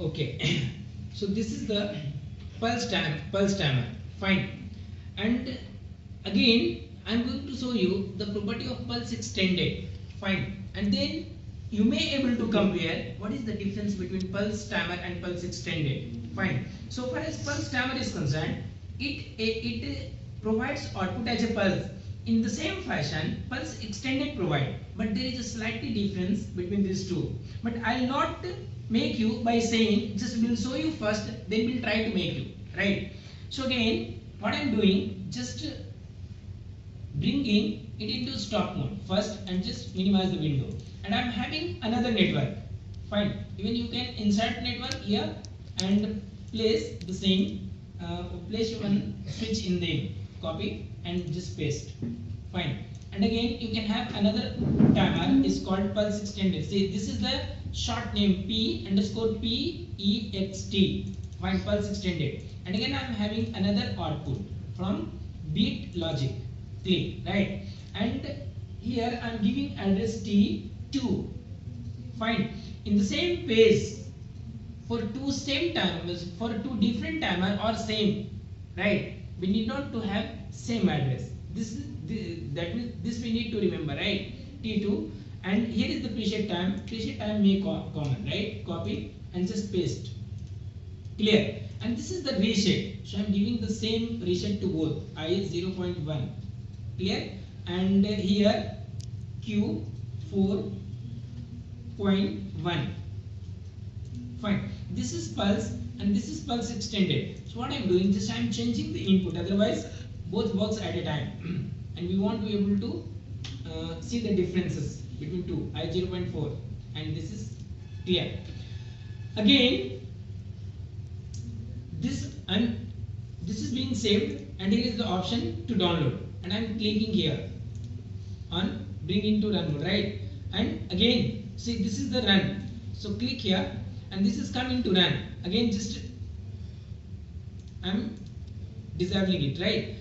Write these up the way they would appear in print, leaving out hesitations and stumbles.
Okay. So this is the pulse timer. Fine. And again, I'm going to show you the property of pulse extended. Fine. And then you may able to compare what is the difference between pulse timer and pulse extended. Fine. So far as pulse timer is concerned, it provides output as a pulse. In the same fashion, pulse extended provide, but there is a slightly difference between these two. But I'll not make you by saying, just will show you first, then we'll try to make you, right? So again, what I'm doing, just bringing it into stop mode first and just minimize the window. And I'm having another network. Fine. Even you can insert network here and place the same, place one switch in the copy and just paste. Fine. And again you can have another timer is called pulse extended. See, this is the short name P_PEXT. Fine, pulse extended. And again I am having another output from beat logic click, right? And here I am giving address T2. Fine. In the same page for two same timers, for two different timer or same, right? We need not to have same address. This we need to remember, right? T2, and here is the preset time. Preset time make common, right? Copy and just paste. Clear. And this is the reset. So I am giving the same reset to both. I is 0.1. Clear. And here Q 4.1. Fine. This is pulse and this is pulse extended. So what I am doing, just I am changing the input. Otherwise, both works at a time, and we want to be able to see the differences between two. I 0.4, and this is clear. Again, this is being saved, and here is the option to download, and I am clicking here on bring into run mode, right? And again, see, this is the run. So click here, and this is coming to run. Again, just I am disabling it, right?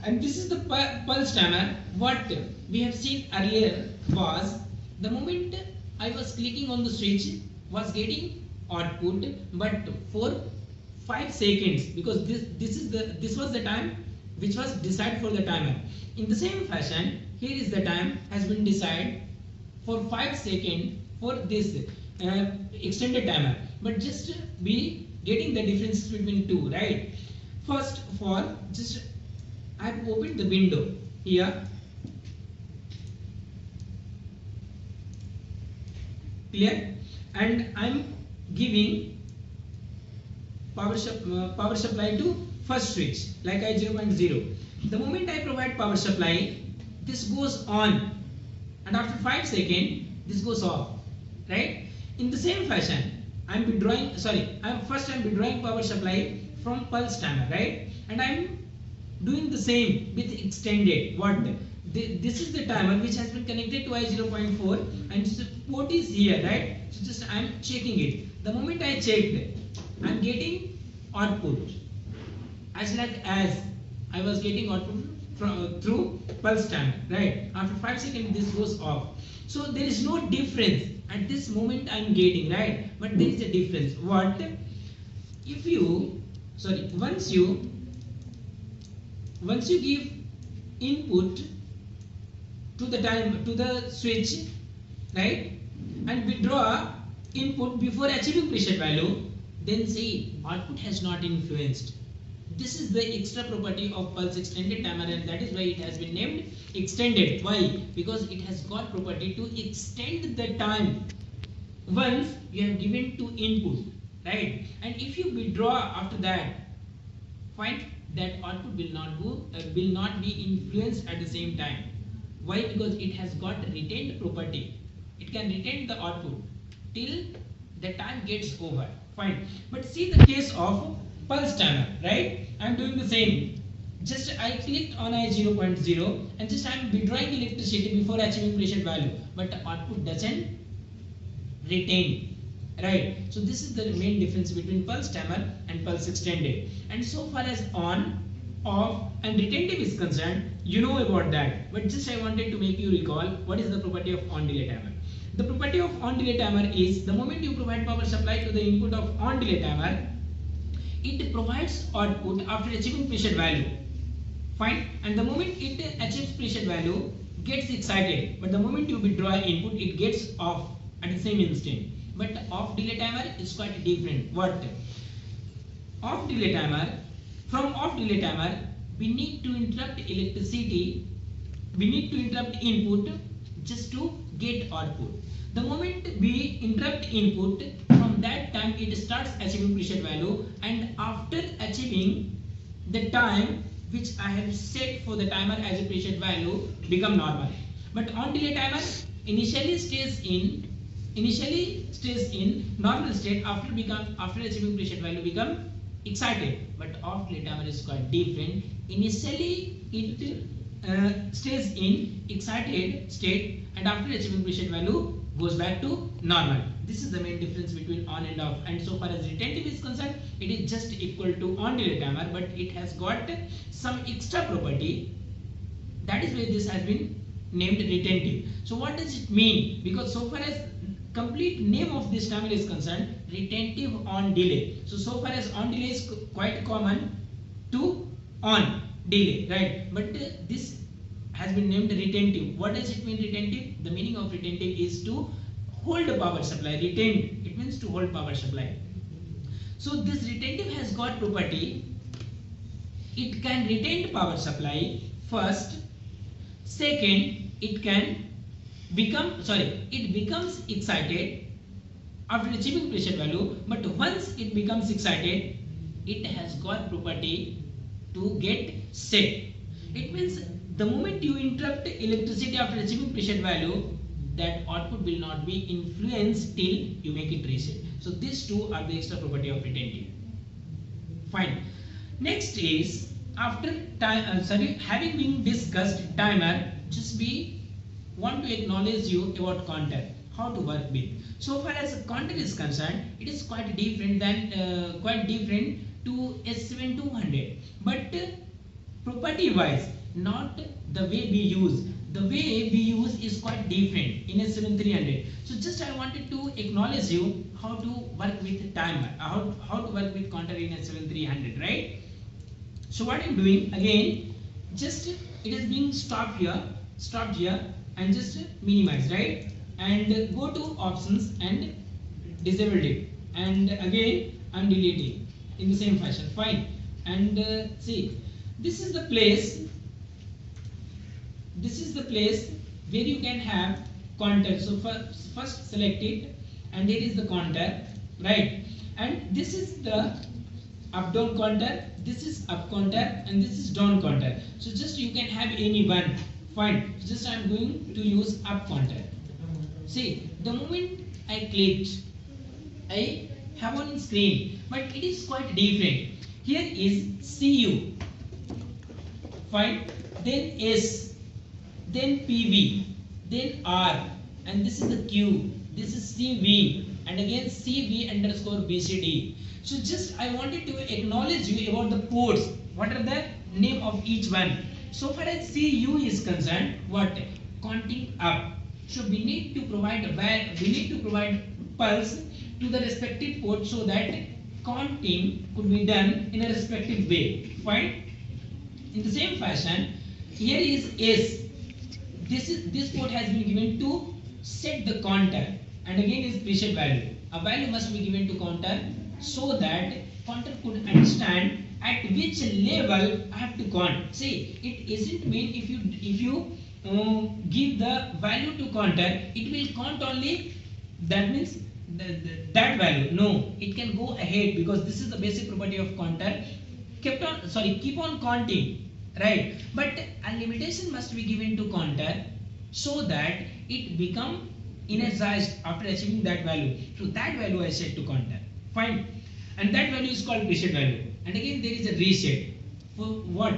And this is the pulse timer. What we have seen earlier was the moment I was clicking on the switch was getting output, but for 5 seconds, because this was the time which was decided for the timer. In the same fashion, here is the time has been decided for 5 seconds for this extended timer. But just be getting the differences between two, right? First of all, just I have opened the window here. Clear? And I am giving power supply to first switch like I 0.0. The moment I provide power supply, this goes on, and after 5 seconds this goes off, right? In the same fashion, I am withdrawing power supply from pulse timer, right? And I am doing the same with extended. This is the timer which has been connected to I 0.4, and the port is here, right? So just I am checking it. The moment I checked, I am getting output as I was getting output through pulse timer, right? After 5 seconds this goes off. So there is no difference at this moment I am getting, right? But there is a difference. What if you once you give input to the switch, right, and withdraw input before achieving preset value, then see output has not influenced. This is the extra property of pulse extended timer, and that is why it has been named extended. Why? Because it has got property to extend the time once you have given to input, right? And if you withdraw after that, fine, that output will not be influenced at the same time. Why? Because it has got retained property. It can retain the output till the time gets over. Fine. But see the case of pulse timer, right? I am doing the same. Just I clicked on I 0.0 and just I am withdrawing electricity before achieving preset value, but the output doesn't retain, right? So this is the main difference between pulse timer and pulse extended. And so far as on, off and retentive is concerned, you know about that, but just I wanted to make you recall what is the property of on delay timer. The property of on delay timer is the moment you provide power supply to the input of on delay timer, it provides output after achieving preset value. Fine. And the moment it achieves preset value, gets excited, but the moment you withdraw input, it gets off at the same instant. But off delay timer is quite different. What? Off delay timer, from off delay timer, we need to interrupt electricity, we need to interrupt input just to get output. The moment we interrupt input, from that time it starts achieving preset value, and after achieving the time which I have set for the timer as a preset value become normal. But on delay timer initially stays in normal state, after achieving preset value become excited. But off delay timer is quite different. Initially it stays in excited state, and after achieving preset value goes back to normal. This is the main difference between on and off. And so far as retentive is concerned, it is just equal to on delay timer, but it has got some extra property. That is why this has been named retentive. So what does it mean? Because so far as complete name of this timer is concerned, retentive on delay. So far as on delay is quite common to on delay, right? But this has been named retentive. What does it mean, retentive? The meaning of retentive is to hold a power supply. Retain, it means to hold power supply. So this retentive has got property. It can retain power supply first. Second, it becomes excited after achieving preset value. But once it becomes excited, it has got property to get set. It means the moment you interrupt electricity after achieving preset value, that output will not be influenced till you make it reset. So these two are the extra property of retentive. Fine. Next is, after having been discussed timer, just we want to acknowledge you about counter, how to work with. So far as counter is concerned, it is quite different to S7-300, but property wise, not the way we use. The way we use is quite different in S7-300. So just I wanted to acknowledge you how to work with timer, how to work with counter in S7-300, right? So what I'm doing again, just it is being stopped here, and just minimize, right? And go to options and disable it, and again I'm deleting in the same fashion. Fine. And see, this is the place where you can have counter. So first select it, and there is the counter, right? And this is the up down counter, this is up counter, and this is down counter. So just you can have any one. Fine. So just I am going to use up counter. See, the moment I clicked, I have on screen, but it is quite different. Here is CU, fine, then S, then PV, then R, and this is the Q, this is CV, and again CV underscore BCD. So just I wanted to acknowledge you about the ports. What are the name of each one? So far as CU is concerned, what? Counting up. So we need to provide pulse to the respective port so that counting could be done in a respective way. Fine. In the same fashion, here is S. This port has been given to set the counter, and again is preset value. A value must be given to counter so that counter could understand at which level I have to count. See, it isn't mean if you give the value to counter, it will count only, that means that value. No, it can go ahead, because this is the basic property of counter. Keep on counting, right? But a limitation must be given to counter so that it become energized after achieving that value. So that value I set to counter. Fine. And that value is called preset value. And again there is a reset. For what?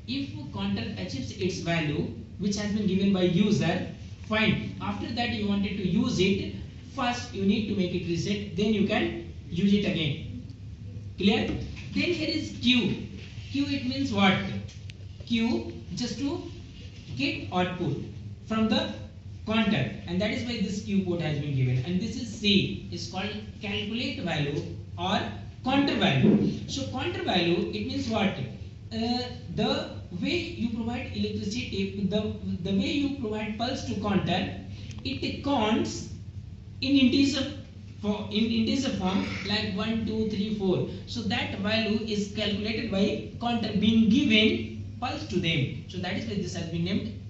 If counter achieves its value which has been given by user, fine. After that you wanted to use it, first you need to make it reset, then you can use it again. Clear? Then here is Q. Q, it means what? Q, just to get output from the counter, and that is why this Q port has been given, and this is C is called calculate value or counter value. So counter value, it means what? The way you provide electricity, the way you provide pulse to counter, it counts in integer form like 1, 2, 3, 4. So that value is calculated by counter being given pulse to them. So that is why this has been named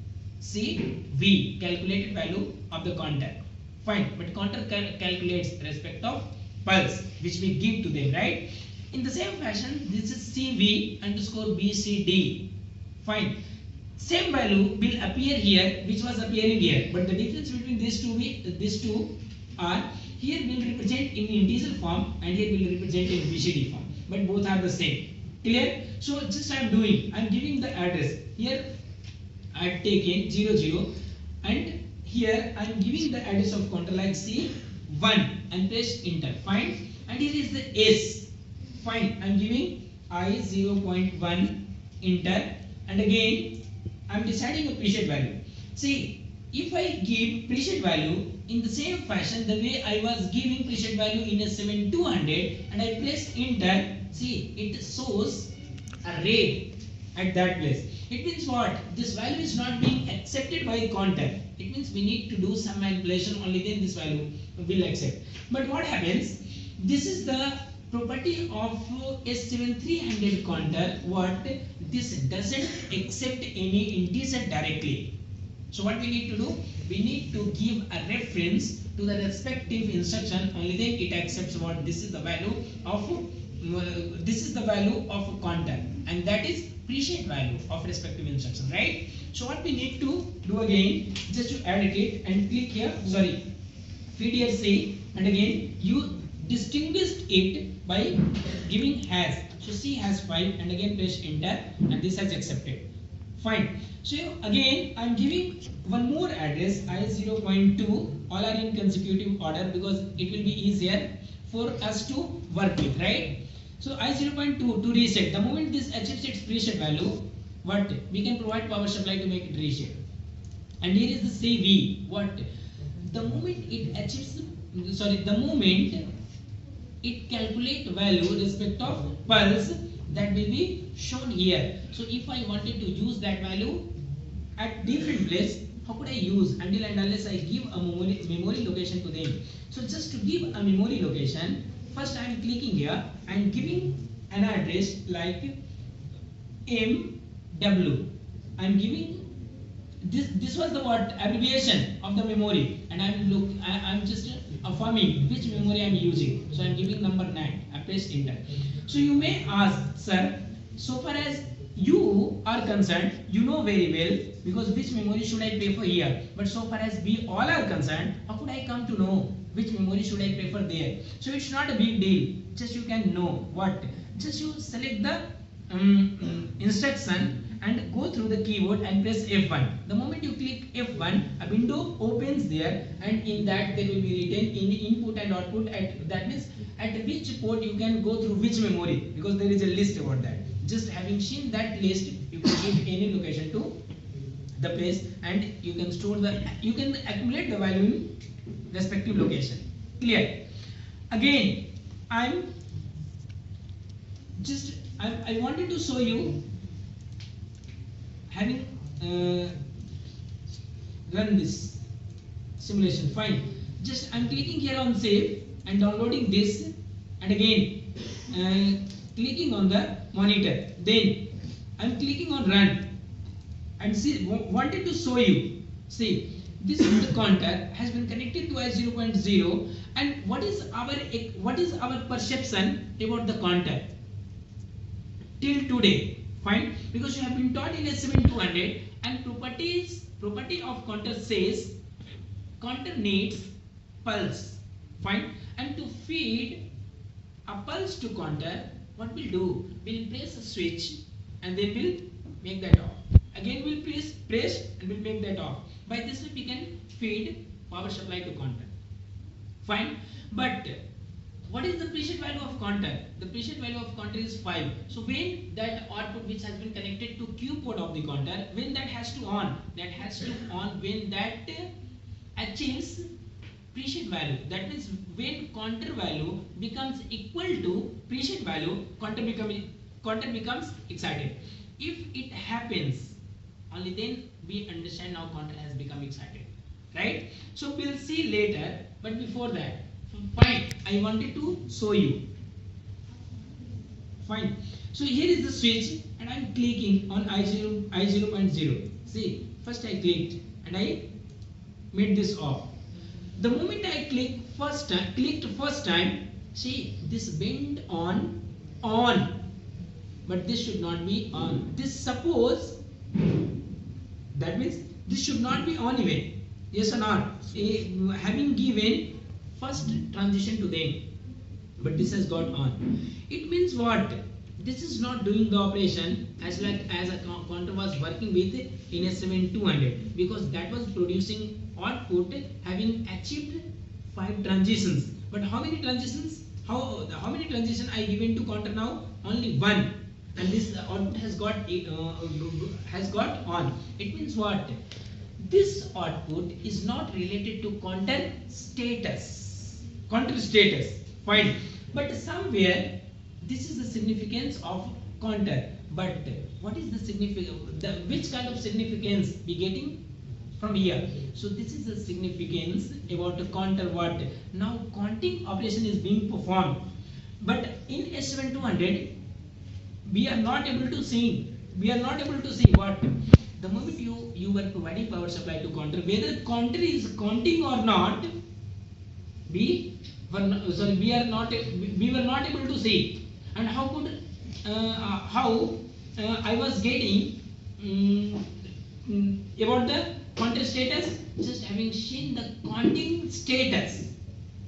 CV, calculated value of the counter. Fine, but counter calculates respect of pulse which we give to them, right? In the same fashion, this is CV underscore BCD. Fine. Same value will appear here, which was appearing here, but the difference between these two are here will represent in integer form and here will represent in BCD form, but both are the same. Clear? So just I am giving the address here. I have taken 00 and here I am giving the address of counter like C1 and press enter. Fine. And here is the S. Fine. I am giving I 0.1 enter, and again I am deciding a preset value. See, if I give preset value in the same fashion the way I was giving preset value in S7-300 and I press enter, see it shows a red at that place. It means what? This value is not being accepted by counter. It means we need to do some manipulation, only then this value will accept. But what happens? This is the property of S7-300 counter. What? This doesn't accept any integer directly. So what we need to do? We need to give a reference to the respective instruction. Only then it accepts what? This is the value of counter, and that is preset value of respective instruction, right? So what we need to do again, just to edit it and click here, feed here C, and again you distinguished it by giving has. So C has 5 and again press enter and this has accepted. Fine. So again I am giving one more address I 0.2, all are in consecutive order because it will be easier for us to work with, right? So I 0.2 to reset. The moment this achieves its preset value, what we can provide power supply to make it reset. And here is the CV. What? The moment it achieves, the moment it calculate value respect of pulse, that will be shown here. So if I wanted to use that value at different place, how could I use? Until and unless I give a memory location to them. So just to give a memory location, first I am clicking here and giving an address like MW. I am giving this was the what abbreviation of the memory, and I'm just affirming which memory I am using. So I am giving number 9. I press enter. So you may ask, sir, so far as you are concerned, you know very well because which memory should I prefer here. But so far as we all are concerned, how could I come to know which memory should I prefer there? So it's not a big deal. Just you can know what. Just you select the instruction and go through the keyboard and press F1. The moment you click F1, a window opens there, and in that there will be written in input and output. That means at which port you can go through which memory, because there is a list about that. Just having seen that list, you can give any location to the place, and you can accumulate the value in respective location. Clear? Again, I wanted to show you having run this simulation. Fine. Just I'm clicking here on save and downloading this, and again clicking on the monitor. Then I'm clicking on run and see. Wanted to show you. See, this is the counter has been connected to S 0.0, and what is our perception about the counter till today? Fine, because you have been taught in S7-300, and property of counter says counter needs pulse. Fine, and to feed a pulse to counter, what we'll do? We'll press a switch and then we'll make that off. Again we'll press and we'll make that off. By this way we can feed power supply to counter. Fine, but what is the preset value of counter? The preset value of counter is 5. So when that output which has been connected to Q port of the counter, when that has to on when that achieves preset value. That means when counter value becomes equal to preset value, counter becomes excited. If it happens, only then we understand now counter has become excited, right? So we'll see later, but before that, fine, I wanted to show you. Fine. So here is the switch and I'm clicking on I0.0. See, first I clicked and I made this off. The moment I clicked first time, see this bend on, but this should not be on. This suppose, that means this should not be on even. Yes or not? Having given first transition to them, but this has got on. It means what? This is not doing the operation as a counter was working with in S7-300, because that was producing output having achieved 5 transitions. But how many transitions? How many transitions I given to counter now? Only 1, and this output has got on. It means what? This output is not related to counter status. Fine. But somewhere this is the significance of counter. But what is the significance? Which kind of significance we getting from here? So this is the significance about the counter. What? Now counting operation is being performed, but in S7-300 we are not able to see. What? The moment you were providing power supply to counter, whether counter is counting or not, we were not able to see. And how could I was getting about the counter status? Just having seen the counting status,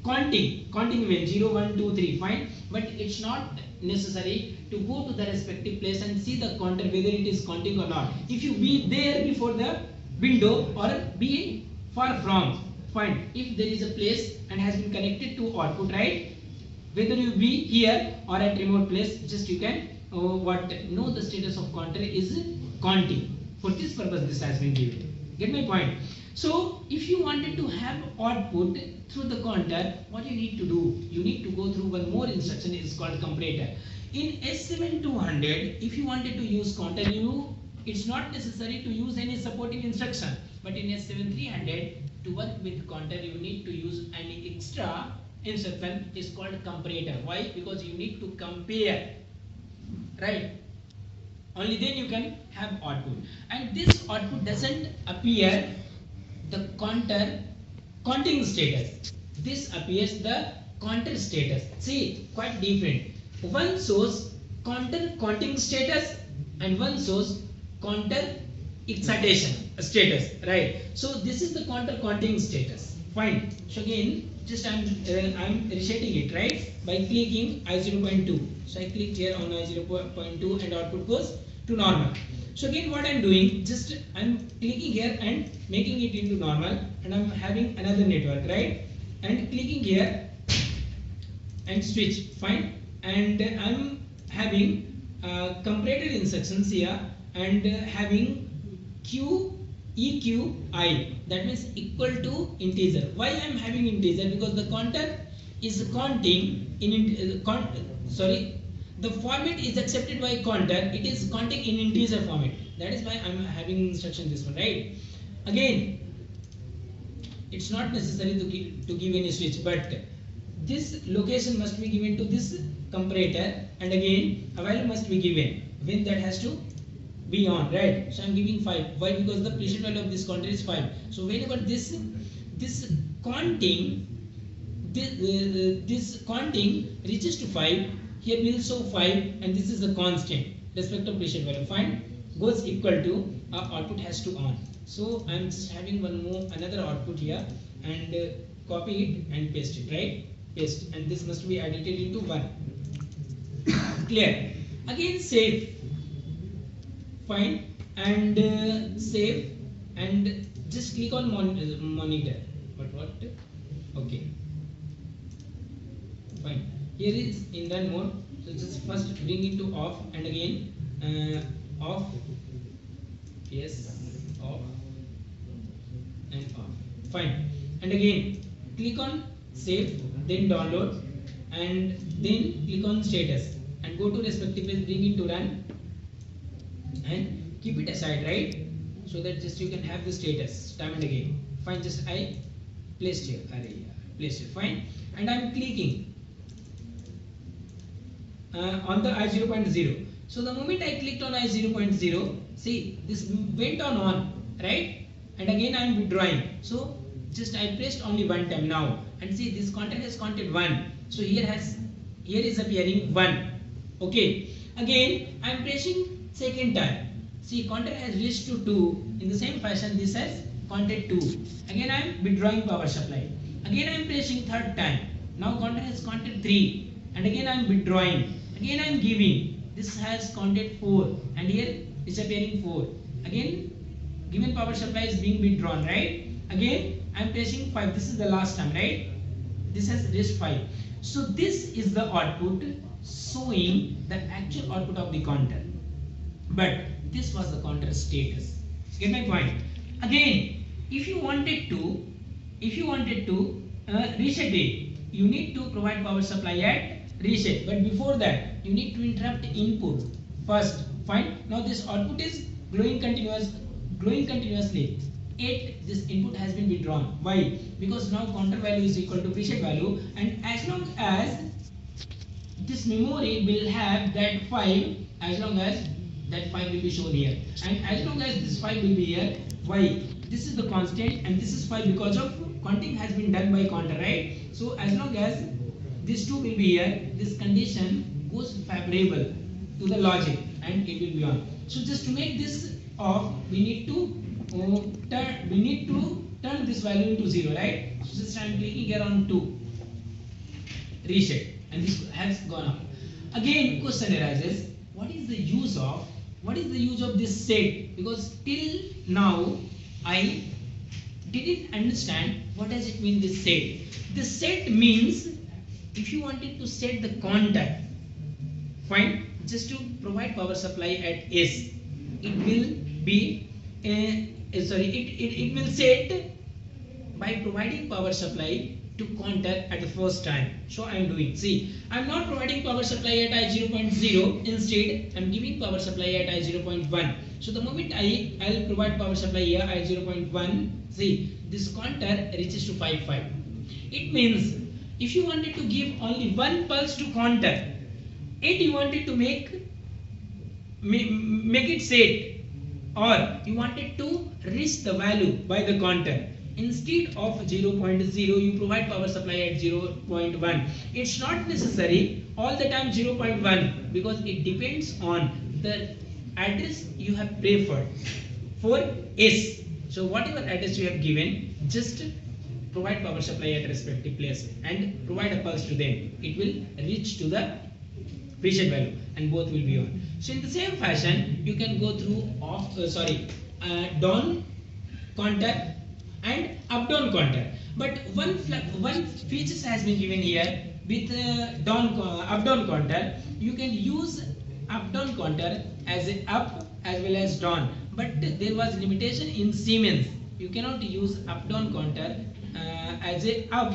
counting when 0 1 2 3, fine. But it's not necessary to go to the respective place and see the counter whether it is counting or not. If you be there before the window or be far from, fine. If there is a place and has been connected to output, right? Whether you be here or at remote place, just you can know the status of counter is counting. For this purpose this has been given. Get my point? So if you wanted to have output through the counter, what you need to do? You need to go through one more instruction, is called comparator. In S7-300, if you wanted to use counter, it's not necessary to use any supporting instruction. But in S7-300, to work with counter, you need to use an extra instruction, is called comparator. Why? Because you need to compare, right? Only then you can have output, and this output doesn't appear the counting status. This appears the counter status. See, quite different. One shows counting status and one shows counter excitation status, right? So this is the counting status. Fine. So again, just I'm resetting it, right, by clicking I0.2. So I click here on I0.2 and output goes to normal. So again, what I'm doing, just I'm clicking here and making it into normal, and I'm having another network, right, and clicking here and switch, fine, and I'm having comparator instructions here and having EQI, that means equal to integer. Why I'm having integer? Because the counter is counting in the format is accepted by counter, it is counting in integer format. That is why I'm having instruction this one, right? Again, it's not necessary to give any switch, but this location must be given to this comparator, and again a value must be given when that has to be on, right? So I'm giving 5. Why? Because the preset value of this counter is 5. So whenever this counting reaches to 5, here we will show 5, and this is the constant respect of preset value. Fine, goes equal to output has to on. So I'm just having another output here, and copy it and paste it, right? Paste, and this must be edited into 1. Clear? Again save. Fine, and save, and just click on monitor. But what? Okay. Fine. Here is in run mode. So just first bring it to off, and again off. Yes, off and off. Fine. and again click on save, then download, and then click on status and go to respective place, bring it to run and keep it aside, right? So that just you can have the status time and again. Fine, just I placed here, placed here, fine, and I'm clicking on the I0.0. So the moment I clicked on I0.0, see this went on, right? And again I am withdrawing. So just I pressed only one time now, and see this content has counted 1. So here is appearing 1. Okay. Again I am pressing second time. See content has reached to 2. In the same fashion this has counted 2. Again I am withdrawing power supply. Again I am pressing third time. Now content has counted 3. And again I am withdrawing. Again I am giving. This has counted 4, and here is appearing 4. Again given power supply is being withdrawn, right? Again I am pressing 5. This is the last time, right? This has reached 5. So this is the output showing the actual output of the counter, but this was the counter status. Get my point? Again, if you wanted to reset it, you need to provide power supply at reset, but before that you need to interrupt input first. Fine. Now this output is glowing continuously. This input has been withdrawn. Why? Because now counter value is equal to preset value, and as long as this memory will have that 5, as long as that 5 will be shown here, and as long as this 5 will be here. Why? This is the constant and this is 5 because of counting has been done by counter, right? So as long as this 2 will be here, this condition goes favorable to the logic and it will be on. So just to make this off, we need to turn this value into 0, right? So just I am clicking here on 2 reset, and this has gone up. Again question arises, what is the use of this set? Because till now I didn't understand what does it mean, this set. This set means if you wanted to set the contact, fine, just to provide power supply at S, it will be it will set by providing power supply to counter at the first time. So I am doing, see, I am not providing power supply at I0.0, instead I am giving power supply at I0.1. So the moment I will provide power supply here I0.1, see this counter reaches to 5. It means if you wanted to give only one pulse to counter, it you wanted to make it set, or you wanted to reach the value by the counter, instead of 0.0 you provide power supply at 0.1. It's not necessary all the time 0.1, because it depends on the address you have preferred for S. So whatever address you have given, just provide power supply at respective place and provide a pulse to them. It will reach to the preset value and both will be on. So in the same fashion you can go through down counter and up down counter, but one feature has been given here with up down counter. You can use up down counter as a up as well as down, but there was limitation in Siemens. You cannot use up down counter as a up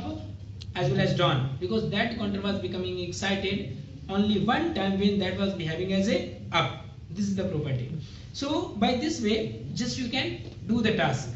as well as down, because that counter was becoming excited only one time when that was behaving as a up. This is the property. So by this way just you can do the task.